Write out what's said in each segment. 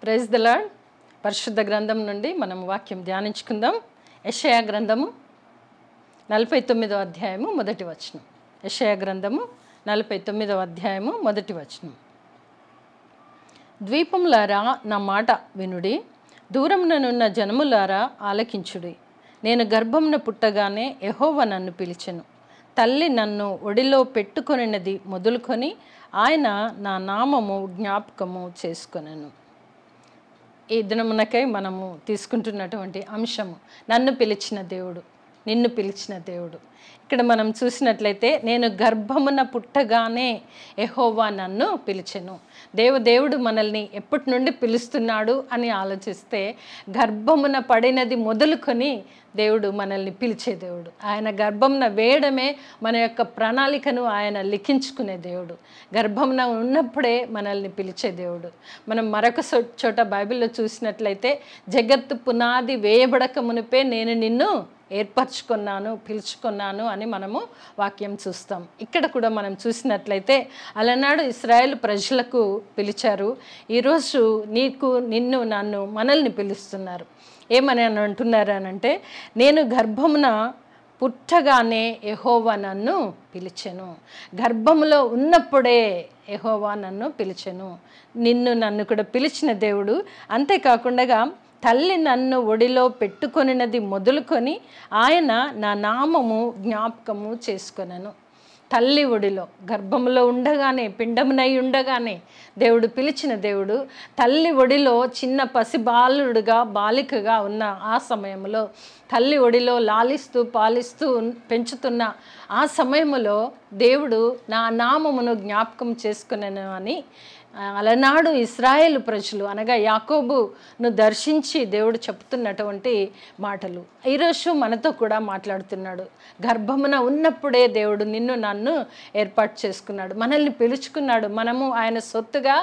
Praise the lord. పరిశుద్ధ గ్రంథం నుండి మనం వాక్యం ధ్యానించుకుందాం. యెషయా గ్రంథము 49వ అధ్యాయము మొదటి వచనం. యెషయా గ్రంథము 49వ అధ్యాయము మొదటి వచనం. ద్వీపములారా నా మాట వినుడి, దూరముననున్న జనములారా ఆలకించుడి. నేను గర్భమున పుట్టగానే యెహోవా నన్ను పిలిచెను. తల్లి నన్ను ఒడిలో పెట్టుకొనినది మొదలుకొని ఆయన నా నామము జ్ఞాపకము చేసుకొనెను. ఈ దినమునకై మనము తీసుకుంటున్నటువంటి అంశము నన్ను పిలిచిన దేవుడు, నిన్ను పిలిచిన దేవుడు. ఇక్కడ మనం చూసినట్లయితే నేను గర్భమున పుట్టగానే యెహోవా నన్ను పిలిచెను. దేవుడు మనల్ని ఎప్పటి నుండి పిలుస్తున్నాడు అని ఆలోచిస్తే గర్భమున పడినది మొదలుకొని దేవుడు మనల్ని పిలిచే దేవుడు. ఆయన గర్భమున వేయడమే మన యొక్క ప్రణాళికను ఆయన లిఖించుకునే దేవుడు. గర్భమున ఉన్నప్పుడే మనల్ని పిలిచే దేవుడు. మనం మరొక చోట బైబిల్లో చూసినట్లయితే జగత్తు పునాది వేయబడక మునిపే నేను నిన్ను ఏర్పరచుకున్నాను, పిలుచుకున్నాను అని మనము వాక్యం చూస్తాం. ఇక్కడ కూడా మనం చూసినట్లయితే అలనాడు ఇశ్రాయేలు ప్రజలకు పిలిచారు. ఈరోజు నిన్ను నన్ను మనల్ని పిలుస్తున్నారు. ఏమని అంటున్నారు అనంటే, నేను గర్భమున పుట్టగానే యెహోవా నన్ను పిలిచెను. గర్భములో ఉన్నప్పుడే యెహోవా నన్ను పిలిచెను. నిన్ను నన్ను కూడా పిలిచిన దేవుడు. అంతేకాకుండా తల్లి నన్ను ఒడిలో పెట్టుకొనినది మొదలుకొని ఆయన నా నామము జ్ఞాపకము చేసుకొనెను. తల్లి ఒడిలో గర్భంలో ఉండగానే, పిండమునై ఉండగానే దేవుడు పిలిచిన దేవుడు. తల్లి ఒడిలో చిన్న పసిబాలుడుగా, బాలికగా ఉన్న ఆ సమయంలో, తల్లి ఒడిలో లాలిస్తూ పాలిస్తూ పెంచుతున్న ఆ సమయంలో దేవుడు నా నామమును జ్ఞాపకం చేసుకునేను అని అలనాడు ఇశ్రాయేలు ప్రజలు అనగా యాకోబును దర్శించి దేవుడు చెప్తున్నటువంటి మాటలు ఈరోజు మనతో కూడా మాట్లాడుతున్నాడు. గర్భమున ఉన్నప్పుడే దేవుడు నిన్ను నన్ను ఏర్పాటు చేసుకున్నాడు, మనల్ని పిలుచుకున్నాడు, మనము ఆయన సొత్తుగా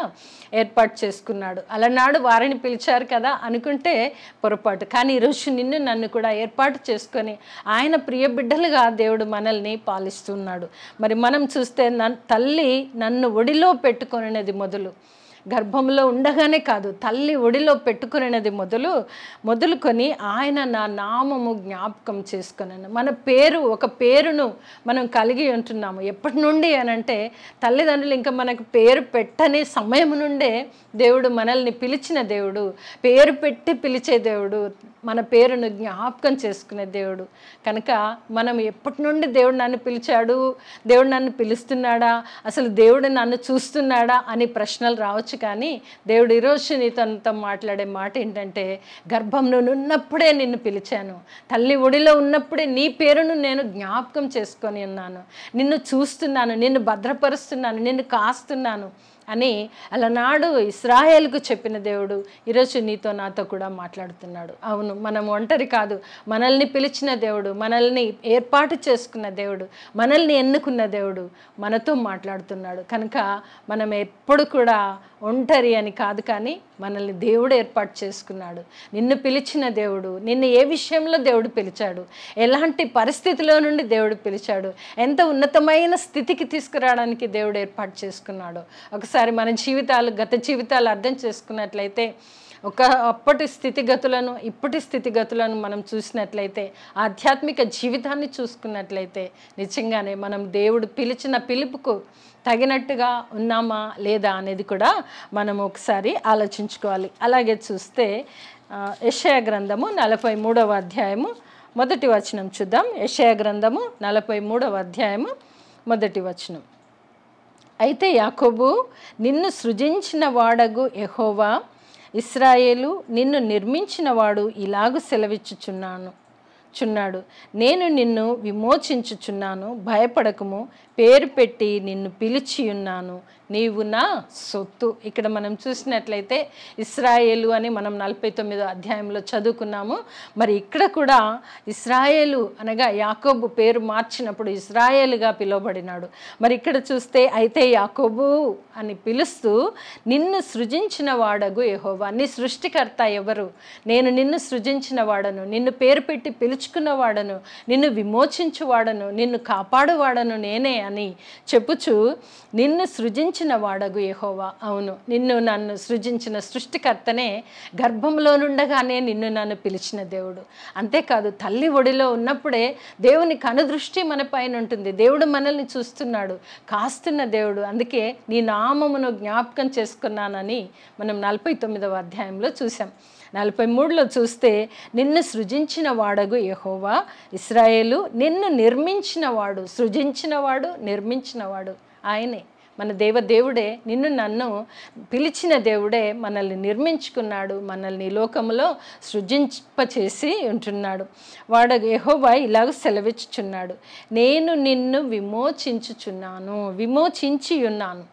ఏర్పాటు చేసుకున్నాడు. అలనాడు వారిని పిలిచారు కదా అనుకుంటే పొరపాటు. కానీ ఈరోజు నిన్ను నన్ను కూడా ఏర్పాటు చేసుకొని ఆయన ప్రియ బిడ్డలుగా దేవుడు మనల్ని పాలిస్తున్నాడు. మరి మనం చూస్తే తల్లి నన్ను ఒడిలో పెట్టుకొనినది మొదలు, గర్భంలో ఉండగానే కాదు, తల్లి ఒడిలో పెట్టుకునేది మొదలుకొని ఆయన నా నామము జ్ఞాపకం చేసుకున్నాను. మన పేరు, ఒక పేరును మనం కలిగి ఉంటున్నాము. ఎప్పటి నుండి అనంటే తల్లిదండ్రులు ఇంకా మనకు పేరు పెట్టని సమయం నుండే దేవుడు మనల్ని పిలిచిన దేవుడు, పేరు పెట్టి పిలిచే దేవుడు, మన పేరును జ్ఞాపకం చేసుకునే దేవుడు. కనుక మనం ఎప్పటి నుండి దేవుడు నన్ను పిలిచాడు, దేవుడు నన్ను పిలుస్తున్నాడా, అసలు దేవుడు నన్ను చూస్తున్నాడా అని ప్రశ్నలు రావచ్చు. కానీ దేవుడు ఈరోజు నీతో మాట్లాడే మాట ఏంటంటే, గర్భంలో ఉన్నప్పుడే నిన్ను పిలిచాను, తల్లి ఒడిలో ఉన్నప్పుడే నీ పేరును నేను జ్ఞాపకం చేసుకొని ఉన్నాను, నిన్ను చూస్తున్నాను, నిన్ను భద్రపరుస్తున్నాను, నిన్ను కాస్తున్నాను అని అలనాడు ఇశ్రాయేలుకు చెప్పిన దేవుడు ఈరోజు నీతో నాతో కూడా మాట్లాడుతున్నాడు. అవును, మనం ఒంటరి కాదు, మనల్ని పిలిచిన దేవుడు, మనల్ని ఏర్పాటు చేసుకున్న దేవుడు, మనల్ని ఎన్నుకున్న దేవుడు మనతో మాట్లాడుతున్నాడు. కనుక మనం ఎప్పుడు కూడా ఒంటరి అని కాదు, కానీ మనల్ని దేవుడు ఏర్పాటు చేసుకున్నాడు. నిన్ను పిలిచిన దేవుడు, నిన్ను ఏ విషయంలో దేవుడు పిలిచాడు, ఎలాంటి పరిస్థితిలో నుండి దేవుడు పిలిచాడు, ఎంత ఉన్నతమైన స్థితికి తీసుకురావడానికి దేవుడు ఏర్పాటు చేసుకున్నాడు. ఒకసారి మన జీవితాలు, గత జీవితాలు అర్థం చేసుకున్నట్లయితే, అప్పటి స్థితిగతులను ఇప్పటి స్థితిగతులను మనం చూసినట్లయితే, ఆధ్యాత్మిక జీవితాన్ని చూసుకున్నట్లయితే నిజంగానే మనం దేవుడు పిలిచిన పిలుపుకు తగినట్టుగా ఉన్నామా లేదా అనేది కూడా మనం ఒకసారి ఆలోచించుకోవాలి. అలాగే చూస్తే యెషయా గ్రంథము 43వ అధ్యాయము మొదటి వచనం చూద్దాం. యెషయా గ్రంథము 43వ అధ్యాయము మొదటి వచనం. అయితే యాకోబు నిన్ను సృజించిన వాడగు యెహోవా, ఇశ్రాయేలు నిన్ను నిర్మించిన వాడు ఇలాగు సెలవిచ్చుచున్నాడు, నేను నిన్ను విమోచించుచున్నాను, భయపడకము, పేరు పెట్టి నిన్ను పిలిచి ఉన్నాను, నీవు నా సొత్తు. ఇక్కడ మనం చూసినట్లయితే ఇశ్రాయేలు అని మనం 49వ అధ్యాయంలో చదువుకున్నాము. మరి ఇక్కడ కూడా ఇశ్రాయేలు అనగా యాకోబు పేరు మార్చినప్పుడు ఇశ్రాయేలుగా పిలువబడినాడు. మరి ఇక్కడ చూస్తే అయితే యాకోబు అని పిలుస్తూ నిన్ను సృజించిన వాడగు యెహోవా, నీ సృష్టికర్త ఎవరు? నేను నిన్ను సృజించిన వాడను, నిన్ను పేరు పెట్టి పిలుచుకున్న వాడను, నిన్ను విమోచించువాడను, నిన్ను కాపాడువాడను నేనే అని చెప్పుచు నిన్ను సృజించిన వాడగు యెహోవా. అవును, నిన్ను నన్ను సృజించిన సృష్టికర్తనే గర్భంలో నుండగానే నిన్ను నన్ను పిలిచిన దేవుడు. అంతేకాదు తల్లి ఒడిలో ఉన్నప్పుడే దేవుని కనుదృష్టి మన పైన ఉంటుంది. దేవుడు మనల్ని చూస్తున్నాడు, కాస్తున్న దేవుడు. అందుకే నీ నామమును జ్ఞాపకం చేసుకున్నానని మనం 49వ అధ్యాయంలో చూసాం. 43లో చూస్తే నిన్ను సృజించిన వాడగు యెహోవా ఇశ్రాయేలు, నిన్ను నిర్మించినవాడు, సృజించినవాడు, నిర్మించినవాడు ఆయనే. మన దేవుడే, నిన్ను నన్ను పిలిచిన దేవుడే మనల్ని నిర్మించుకున్నాడు, మనల్ని ఈ లోకంలో సృజింపచేసి ఉంటున్నాడు. వాడు యెహోవా ఇలాగ సెలవిచ్చుచున్నాడు, నేను నిన్ను విమోచించుచున్నాను, విమోచించి ఉన్నాను.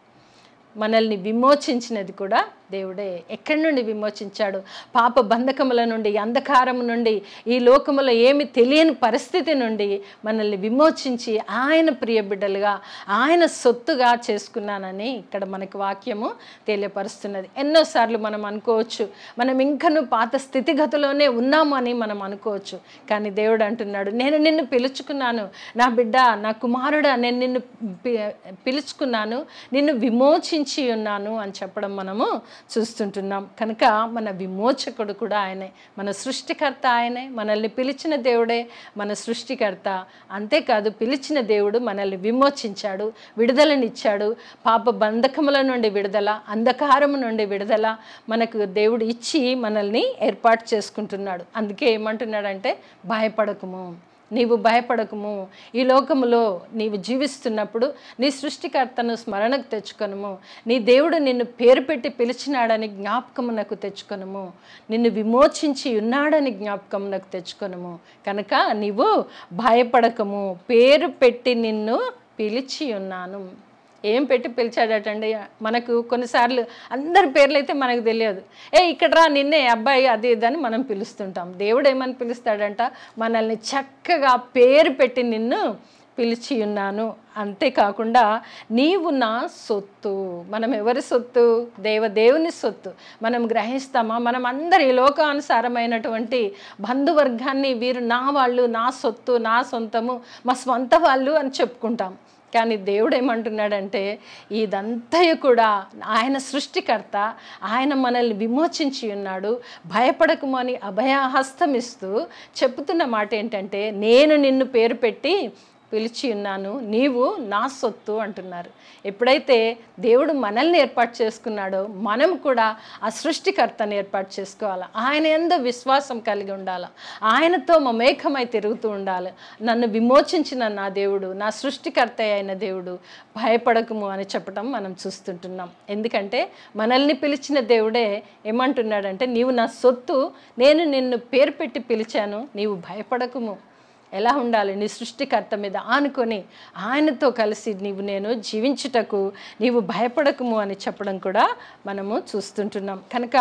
మనల్ని విమోచించినది కూడా దేవుడే. ఎక్కడి నుండి విమోచించాడు? పాప బంధకముల నుండి, అంధకారం నుండి, ఈ లోకములో ఏమి తెలియని పరిస్థితి నుండి మనల్ని విమోచించి ఆయన ప్రియ బిడ్డలుగా, ఆయన సొత్తుగా చేసుకున్నానని ఇక్కడ మనకి వాక్యము తెలియపరుస్తున్నది. ఎన్నోసార్లు మనం అనుకోవచ్చు, మనం ఇంకనూ పాత స్థితిగతిలోనే ఉన్నాము అని మనం అనుకోవచ్చు. కానీ దేవుడు అంటున్నాడు, నేను నిన్ను పిలుచుకున్నాను నా బిడ్డ, నా కుమారుడా, నేను నిన్ను పిలుచుకున్నాను, నిన్ను విమోచించి ఉన్నాను అని చెప్పడం మనము చూస్తుంటున్నాం. కనుక మన విమోచకుడు కూడా ఆయనే, మన సృష్టికర్త ఆయనే. మనల్ని పిలిచిన దేవుడే మన సృష్టికర్త. అంతేకాదు పిలిచిన దేవుడు మనల్ని విమోచించాడు, విడుదలనిచ్చాడు. పాప బంధకముల నుండి విడుదల, అంధకారము నుండి విడుదల మనకు దేవుడు ఇచ్చి మనల్ని ఏర్పాటు చేసుకుంటున్నాడు. అందుకే ఏమంటున్నాడంటే, భయపడకుము, నీవు భయపడకుము. ఈ లోకములో నీవు జీవిస్తున్నప్పుడు నీ సృష్టికర్తను స్మరణకు తెచ్చుకొనుము. నీ దేవుడు నిన్ను పేరు పెట్టి పిలిచినాడని జ్ఞాపకమునకు తెచ్చుకొనుము. నిన్ను విమోచించి ఉన్నాడని జ్ఞాపకమునకు తెచ్చుకొనుము. కనుక నీవు భయపడకము, పేరు పెట్టి నిన్ను పిలిచి ఉన్నాను. ఏం పెట్టి పిలిచాడటండి? మనకు కొన్నిసార్లు అందరి పేర్లు అయితే మనకు తెలియదు. ఇక్కడ రా, నిన్నే అబ్బాయి, అది ఇదని మనం పిలుస్తుంటాం. దేవుడు ఏమని పిలుస్తాడంట? మనల్ని చక్కగా పేరు పెట్టి నిన్ను పిలిచి ఉన్నాను. అంతేకాకుండా నీవు నా సొత్తు. మనం ఎవరి సొత్తు? దేవుని సొత్తు. మనం గ్రహిస్తామా? మనం అందరి లోకానుసారమైనటువంటి బంధువర్గాన్ని వీరు నా వాళ్ళు, నా సొత్తు, నా సొంతము, మా స్వంత వాళ్ళు అని చెప్పుకుంటాం. కానీ దేవుడు ఏమంటున్నాడంటే, ఇదంతయు కూడా ఆయన సృష్టికర్త, ఆయన మనల్ని విమోచించి ఉన్నాడు. భయపడకము అని అభయహస్తం ఇస్తూ చెప్తున్న మాట ఏంటంటే, నేను నిన్ను పేరు పెట్టి పిలిచి ఉన్నాను, నీవు నా సొత్తు అంటున్నారు. ఎప్పుడైతే దేవుడు మనల్ని ఏర్పాటు చేసుకున్నాడో మనం కూడా ఆ సృష్టికర్తను ఏర్పాటు చేసుకోవాలి. ఆయన యందు విశ్వాసం కలిగి ఉండాలి, ఆయనతో మమేకమై తిరుగుతూ ఉండాలి. నన్ను విమోచించిన నా దేవుడు, నా సృష్టికర్త అయిన దేవుడు, భయపడకము అని చెప్పడం మనం చూస్తుంటున్నాం. ఎందుకంటే మనల్ని పిలిచిన దేవుడే ఏమంటున్నాడంటే, నీవు నా సొత్తు, నేను నిన్ను పేరు పెట్టి పిలిచాను, నీవు భయపడకము. ఎలా ఉండాలి? నీ సృష్టికర్త మీద ఆనుకొని ఆయనతో కలిసి నేను జీవించుటకు నీవు భయపడకము అని చెప్పడం కూడా మనము చూస్తుంటున్నాం. కనుక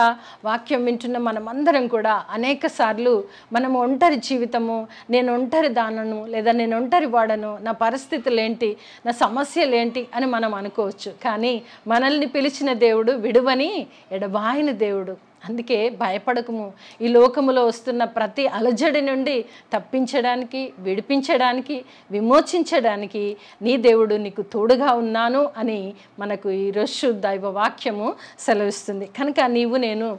వాక్యం వింటున్న మనమందరం కూడా అనేక సార్లు మనము ఒంటరి జీవితము, నేను ఒంటరి దానను, లేదా నేను ఒంటరి వాడను, నా పరిస్థితులు ఏంటి, నా సమస్యలు ఏంటి అని మనం అనుకోవచ్చు. కానీ మనల్ని పిలిచిన దేవుడు విడువని ఎడబాయిన దేవుడు. అందుకే భయపడకము. ఈ లోకములో వస్తున్న ప్రతి అలజడి నుండి తప్పించడానికి, విడిపించడానికి, విమోచించడానికి నీ దేవుడు నీకు తోడుగా ఉన్నాను అని మనకు ఈరోజు దైవ వాక్యము సెలవిస్తుంది. కనుక నేను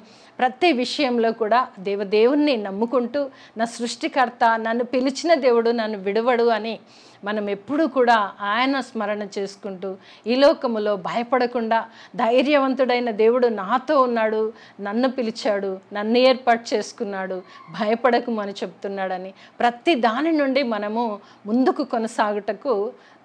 ప్రతి విషయంలో కూడా దేవుణ్ణి నమ్ముకుంటూ, నా సృష్టికర్త, నన్ను పిలిచిన దేవుడు నన్ను విడవడు అని మనం ఎప్పుడూ కూడా ఆయన స్మరణ చేసుకుంటూ ఈ లోకములో భయపడకుండా, ధైర్యవంతుడైన దేవుడు నాతో ఉన్నాడు, నన్ను పిలిచాడు, నన్ను ఏర్పాటు చేసుకున్నాడు, భయపడకము అని చెప్తున్నాడని ప్రతి దాని నుండి మనము ముందుకు కొనసాగుటకు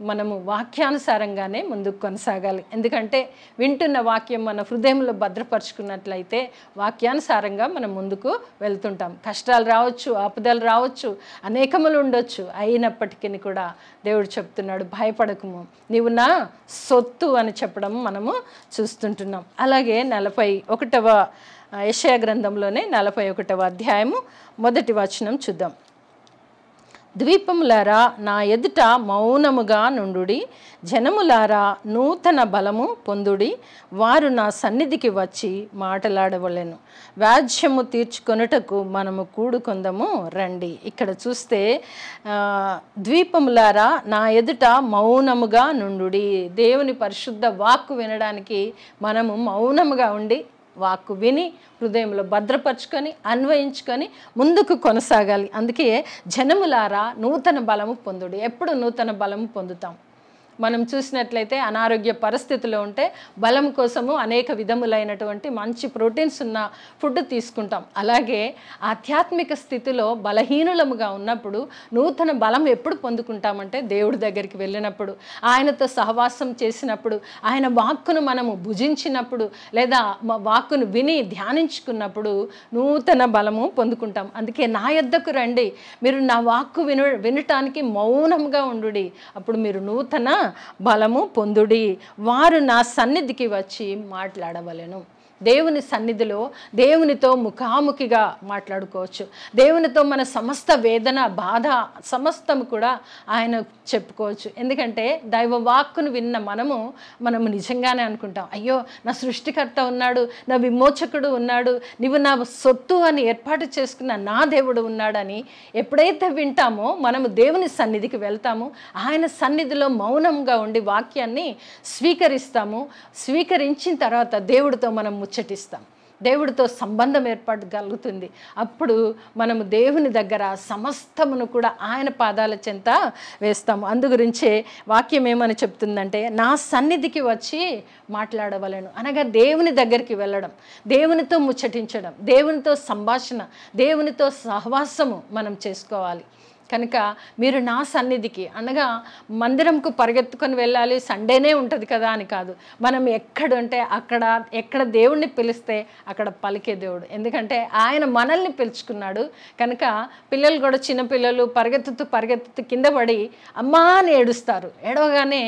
మనము వాక్యానుసారంగానే ముందుకు కొనసాగాలి. ఎందుకంటే వింటున్న వాక్యం మన హృదయంలో భద్రపరుచుకున్నట్లయితే వాక్యానుసారంగా మనం ముందుకు వెళ్తుంటాం. కష్టాలు రావచ్చు, ఆపదలు రావచ్చు, అనేకములు ఉండొచ్చు. అయినప్పటికీ కూడా దేవుడు చెప్తున్నాడు, భయపడకము, నీవు నా సొత్తు అని చెప్పడం మనము చూస్తుంటున్నాం. అలాగే 41వ యెషయా గ్రంథంలోనే 41వ అధ్యాయము 1వ వచనం చూద్దాం. ద్వీపములారా నా ఎదుట మౌనముగా నుండుడి, జనములారా నూతన బలము పొందుడి, వారు నా సన్నిధికి వచ్చి మాటలాడవలెను. వ్యాజ్యము తీర్చుకొనుటకు మనము కూడుకొందము రండి. ఇక్కడ చూస్తే ద్వీపములారా నా ఎదుట మౌనముగా నుండుడి. దేవుని పరిశుద్ధ వాక్కు వినడానికి మనము మౌనముగా ఉండి వాక్కు విని హృదయంలో భద్రపరుచుకొని అన్వయించుకొని ముందుకు కొనసాగాలి. అందుకే జనములారా నూతన బలము పొందుడి. ఎప్పుడు నూతన బలము పొందుతాం? మనం చూసినట్లయితే అనారోగ్య పరిస్థితిలో ఉంటే బలం కోసము అనేక విధములైనటువంటి మంచి ప్రోటీన్స్ ఉన్న ఫుడ్ తీసుకుంటాం. అలాగే ఆధ్యాత్మిక స్థితిలో బలహీనులముగా ఉన్నప్పుడు నూతన బలం ఎప్పుడు పొందుకుంటామంటే దేవుడి దగ్గరికి వెళ్ళినప్పుడు, ఆయనతో సహవాసం చేసినప్పుడు, ఆయన వాక్కును మనము భుజించినప్పుడు లేదా వాక్కును విని ధ్యానించుకున్నప్పుడు నూతన బలము పొందుకుంటాం. అందుకే నా యొద్దకు రండి, మీరు నా వాక్కు వినటానికి మౌనంగా ఉండుడి, అప్పుడు మీరు నూతన బలము పొందుడి, వారు నా సన్నిధికి వచ్చి మాట్లాడవలెను. దేవుని సన్నిధిలో దేవునితో ముఖాముఖిగా మాట్లాడుకోవచ్చు. దేవునితో మన సమస్త వేదన బాధ సమస్తము కూడా ఆయన చెప్పుకోవచ్చు. ఎందుకంటే దైవ వాక్కును విన్న మనము నిజంగానే అనుకుంటాం, అయ్యో నా సృష్టికర్త ఉన్నాడు, నా విమోచకుడు ఉన్నాడు, నీవు నా సొత్తు అని ఏర్పాటు చేసుకున్న నా దేవుడు ఉన్నాడని ఎప్పుడైతే వింటామో మనము దేవుని సన్నిధికి వెళ్తాము. ఆయన సన్నిధిలో మౌనంగా ఉండి వాక్యాన్ని స్వీకరిస్తాము. స్వీకరించిన తర్వాత దేవుడితో మనం ముచ్చటిస్తాం, దేవుడితో సంబంధం ఏర్పడగలుగుతుంది. అప్పుడు మనము దేవుని దగ్గర సమస్తమును కూడా ఆయన పాదాల చెంత వేస్తాము. అందుగురించే వాక్యం ఏమని చెప్తుందంటే నా సన్నిధికి వచ్చి మాట్లాడవలెను అనగా దేవుని దగ్గరికి వెళ్ళడం, దేవునితో ముచ్చటించడం, దేవునితో సంభాషణ, దేవునితో సహవాసము మనం చేసుకోవాలి. కనుక మీరు నా సన్నిధికి అనగా మందిరంకు పరిగెత్తుకొని వెళ్ళాలి, సండేనే ఉంటుంది కదా అని కాదు. మనం ఎక్కడుంటే ఎక్కడ దేవుణ్ణి పిలిస్తే అక్కడ పలికే దేవుడు. ఎందుకంటే ఆయన మనల్ని పిలుచుకున్నాడు కనుక పిల్లలు కూడా చిన్నపిల్లలు పరిగెత్తుతూ కింద పడి అమ్మా అని ఏడుస్తారు. ఏడవగానే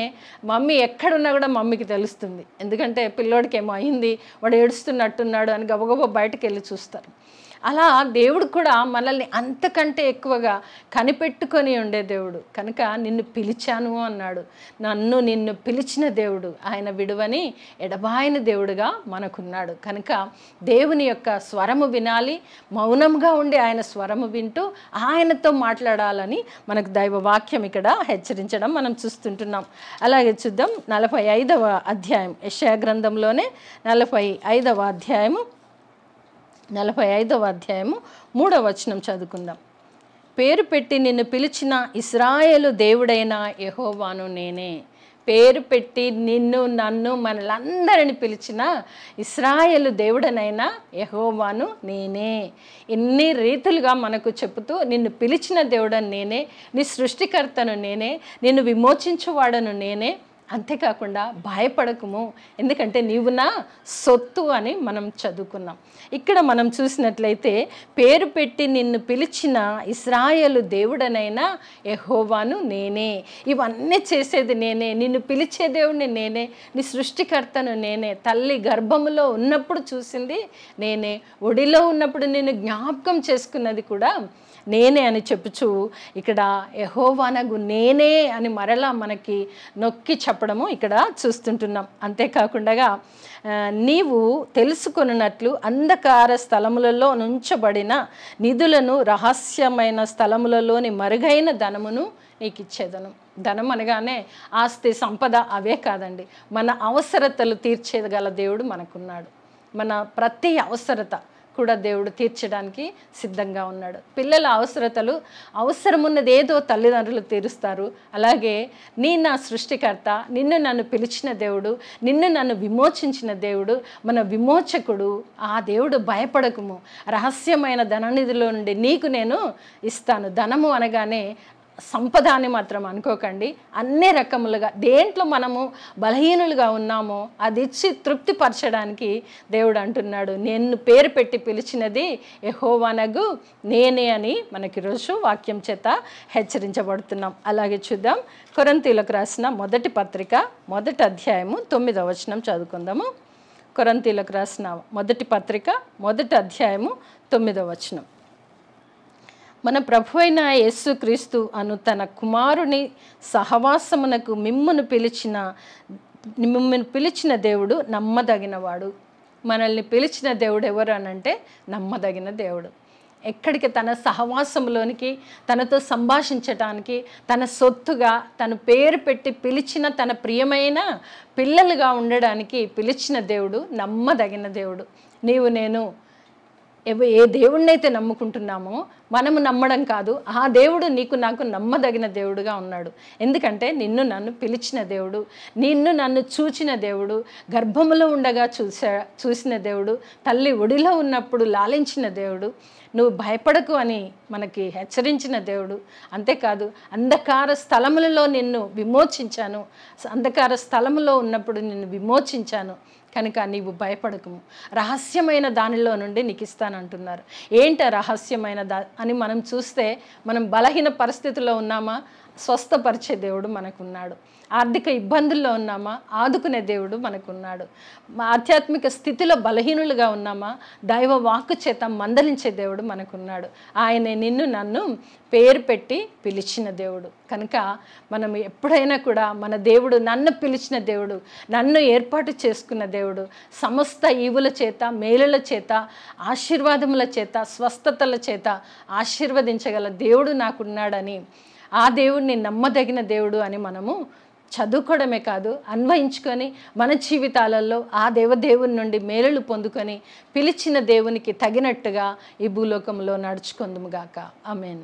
మమ్మీ ఎక్కడున్నా కూడా మమ్మీకి తెలుస్తుంది. ఎందుకంటే పిల్లోడికి ఏమో అయింది, వాడు ఏడుస్తున్నట్టున్నాడు అని గబగబా బయటకు వెళ్ళి చూస్తారు. అలా దేవుడు కూడా మనల్ని అంతకంటే ఎక్కువగా కనిపెట్టుకొని ఉండే దేవుడు కనుక నిన్ను పిలిచాను అన్నాడు. నిన్ను పిలిచిన దేవుడు ఆయన విడువని ఎడబాయని దేవుడుగా మనకున్నాడు. కనుక దేవుని యొక్క స్వరము వినాలి, మౌనంగా ఉండి ఆయన స్వరము వింటూ ఆయనతో మాట్లాడాలని మనకు దైవ వాక్యం ఇక్కడ హెచ్చరించడం మనం చూస్తుంటున్నాం. అలాగే చూద్దాం 45వ అధ్యాయం, యెషయా గ్రంథంలోనే 45వ అధ్యాయము 3వ వచనం చదువుకుందాం. పేరు పెట్టి నిన్ను పిలిచిన ఇశ్రాయేలు దేవుడైన యెహోవాను నేనే. పేరు పెట్టి నిన్ను నన్ను మనలందరిని పిలిచిన ఇశ్రాయేలు దేవుడనైనా యెహోవాను నేనే. ఎన్ని రీతులుగా మనకు చెబుతూ నిన్ను పిలిచిన దేవుడని నేనే, నీ సృష్టికర్తను నేనే, నిన్ను విమోచించువాడను నేనే, అంతేకాకుండా భయపడకుము ఎందుకంటే నీవు నా సొత్తు అని మనం చదువుకున్నాం. ఇక్కడ మనం చూసినట్లయితే పేరు పెట్టి నిన్ను పిలిచిన ఇశ్రాయేలు దేవుడనైనా యెహోవాను నేనే. ఇవన్నీ చేసేది నేనే, నిన్ను పిలిచే దేవుడిని నేనే, నీ సృష్టికర్తను నేనే, తల్లి గర్భములో ఉన్నప్పుడు చూసింది నేనే, ఒడిలో ఉన్నప్పుడు నిన్ను జ్ఞాపకం చేసుకున్నది కూడా నేనే అని చెప్పుచు ఇక్కడ యెహోవానగు నేనే అని మరలా మనకి నొక్కి చెప్పడము ఇక్కడ చూస్తుంటున్నాం. అంతేకాకుండా నీవు తెలుసుకొనున్నట్లు అంధకార స్థలములలో నుంచబడిన నిధులను రహస్యమైన స్థలములలోని మరుగైన ధనమును నీకు ఇచ్చేదను. ధనం అనగానే ఆస్తి సంపద అవే కాదండి, మన అవసరతలు తీర్చేగల దేవుడు మనకున్నాడు. మన ప్రతి అవసరత కూడా దేవుడు తీర్చడానికి సిద్ధంగా ఉన్నాడు. పిల్లల అవసరతలు అవసరమున్నది ఏదో తల్లిదండ్రులు తీరుస్తారు. అలాగే నా సృష్టికర్త, నిన్ను నన్ను పిలిచిన దేవుడు, నిన్ను నన్ను విమోచించిన దేవుడు, మన విమోచకుడు, ఆ దేవుడు భయపడకుము, రహస్యమైన ధననిధిలో నుండి నీకు నేను ఇస్తాను. ధనము అనగానే సంపద అని మాత్రం అనుకోకండి. అన్ని రకములుగా దేంట్లో మనము బలహీనులుగా ఉన్నామో అది ఇచ్చి తృప్తిపరచడానికి దేవుడు అంటున్నాడు, నేను పేరు పెట్టి పిలిచినది యెహోవానగు నేనే అని మనకి ఈరోజు వాక్యం చేత హెచ్చరించబడుతున్నాం. అలాగే చూద్దాం, కొరింథీయులకు రాసిన మొదటి పత్రిక 1వ అధ్యాయము 9వ వచనం చదువుకుందాము. కొరింథీయులకు రాసిన మొదటి పత్రిక 1వ అధ్యాయము 9వ వచనం. మన ప్రభు అయిన యేసుక్రీస్తు అను తన కుమారుని సహవాసమునకు మిమ్మును పిలిచిన దేవుడు నమ్మదగినవాడు. మనల్ని పిలిచిన దేవుడు ఎవరు అనంటే నమ్మదగిన దేవుడు. ఎక్కడికి తన సహవాసంలోనికి, తనతో సంభాషించటానికి, తన సొత్తుగా తన పేరు పెట్టి పిలిచిన తన ప్రియమైన పిల్లలుగా ఉండడానికి పిలిచిన దేవుడు నమ్మదగిన దేవుడు. నీవు నేను ఏ దేవుడినైతే నమ్ముకుంటున్నామో మనము నమ్మడం కాదు, ఆ దేవుడు నీకు నాకు నమ్మదగిన దేవుడుగా ఉన్నాడు. ఎందుకంటే నిన్ను నన్ను పిలిచిన దేవుడు, నిన్ను నన్ను చూచిన దేవుడు, గర్భములో ఉండగా చూసిన దేవుడు, తల్లి ఒడిలో ఉన్నప్పుడు లాలించిన దేవుడు, నువ్వు భయపడకు అని మనకి హెచ్చరించిన దేవుడు. అంతేకాదు అంధకార స్థలములలో నిన్ను విమోచించాను, అంధకార స్థలములో ఉన్నప్పుడు నిన్ను విమోచించాను కనుక నీవు భయపడకము, రహస్యమైన దానిలో నుండి నీకు ఇస్తానంటున్నారు. ఏంటి రహస్యమైన అని మనం చూస్తే, మనం బలహీన పరిస్థితుల్లో ఉన్నామా, స్వస్థపరిచే దేవుడు మనకున్నాడు. ఆర్థిక ఇబ్బందుల్లో ఉన్నామా, ఆదుకునే దేవుడు మనకున్నాడు. ఆధ్యాత్మిక స్థితిలో బలహీనులుగా ఉన్నామా, దైవ వాక్కు చేత మందలించే దేవుడు మనకున్నాడు. ఆయనే నిన్ను నన్ను పేరు పెట్టి పిలిచిన దేవుడు. కనుక మనం ఎప్పుడైనా కూడా మన దేవుడు నన్ను పిలిచిన దేవుడు, నన్ను ఏర్పాటు చేసుకున్న దేవుడు, సమస్త ఈవుల చేత, మేలుల చేత, ఆశీర్వాదముల చేత, స్వస్థతల చేత ఆశీర్వదించగల దేవుడు నాకున్నాడని, ఆ దేవుడిని నమ్మదగిన దేవుడు అని మనము చదువుకోవడమే కాదు, అన్వయించుకొని మన జీవితాలలో ఆ దేవదేవుని నుండి మేలులు పొందుకొని పిలిచిన దేవునికి తగినట్టుగా ఈ భూలోకంలో నడుచుకుందుముగాక. ఆమేన్.